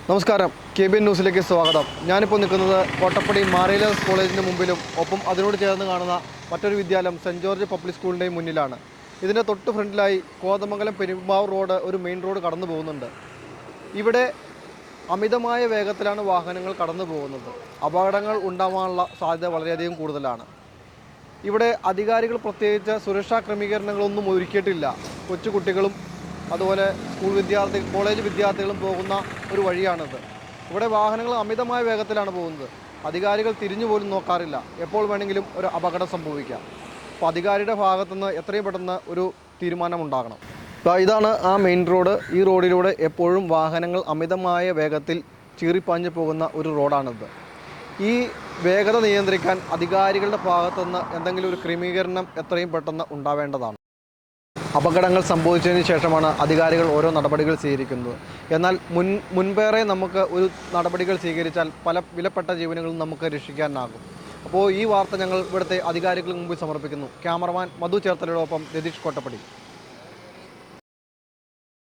നമസ്കാരം, KBN ന്യൂസിലേക്ക് സ്വാഗതം. ഞാനിപ്പോൾ നിൽക്കുന്നത് കോട്ടപ്പടി മാറിയിലേഴ്സ് കോളേജിന് മുമ്പിലും ഒപ്പം അതിനോട് ചേർന്ന് കാണുന്ന മറ്റൊരു വിദ്യാലയം സെൻറ്റ് ജോർജ് പബ്ലിക് സ്കൂളിൻ്റെയും മുന്നിലാണ്. ഇതിൻ്റെ തൊട്ട് ഫ്രണ്ടിലായി കോതമംഗലം പെരുമ്പാവൂർ റോഡ്, ഒരു മെയിൻ റോഡ് കടന്നു പോകുന്നുണ്ട്. ഇവിടെ അമിതമായ വേഗത്തിലാണ് വാഹനങ്ങൾ കടന്നു പോകുന്നത്. അപകടങ്ങൾ ഉണ്ടാവാനുള്ള സാധ്യത വളരെയധികം കൂടുതലാണ്. ഇവിടെ അധികാരികൾ പ്രത്യേകിച്ച് സുരക്ഷാ ക്രമീകരണങ്ങളൊന്നും ഒരുക്കിയിട്ടില്ല. കൊച്ചുകുട്ടികളും അതുപോലെ കോളേജ് വിദ്യാർത്ഥികളും പോകുന്ന ഒരു വഴിയാണിത്. ഇവിടെ വാഹനങ്ങൾ അമിതമായ വേഗത്തിലാണ് പോകുന്നത്. അധികാരികൾ തിരിഞ്ഞു പോലും നോക്കാറില്ല. എപ്പോൾ വേണമെങ്കിലും ഒരു അപകടം സംഭവിക്കാം. അപ്പോൾ അധികാരിയുടെ ഭാഗത്തുനിന്ന് എത്രയും പെട്ടെന്ന് ഒരു തീരുമാനമുണ്ടാകണം. ഇതാണ് ആ മെയിൻ റോഡ്. ഈ റോഡിലൂടെ എപ്പോഴും വാഹനങ്ങൾ അമിതമായ വേഗത്തിൽ ചീറിപ്പാഞ്ഞു പോകുന്ന ഒരു റോഡാണിത്. ഈ വേഗത നിയന്ത്രിക്കാൻ അധികാരികളുടെ ഭാഗത്തുനിന്ന് എന്തെങ്കിലും ഒരു ക്രമീകരണം എത്രയും പെട്ടെന്ന് ഉണ്ടാവേണ്ടതാണ്. അപകടങ്ങൾ സംഭവിച്ചതിന് ശേഷമാണ് അധികാരികൾ ഓരോ നടപടികൾ സ്വീകരിക്കുന്നത്. എന്നാൽ മുൻപേറെ നമുക്ക് ഒരു നടപടികൾ സ്വീകരിച്ചാൽ പല വിലപ്പെട്ട ജീവനുകളും നമുക്ക് രക്ഷിക്കാനാകും. അപ്പോൾ ഈ വാർത്ത ഞങ്ങൾ ഇവിടുത്തെ അധികാരികൾക്ക് മുമ്പിൽ സമർപ്പിക്കുന്നു. ക്യാമറമാൻ മധു ചേർത്തലയോടൊപ്പം രതീഷ് കോട്ടപ്പടി.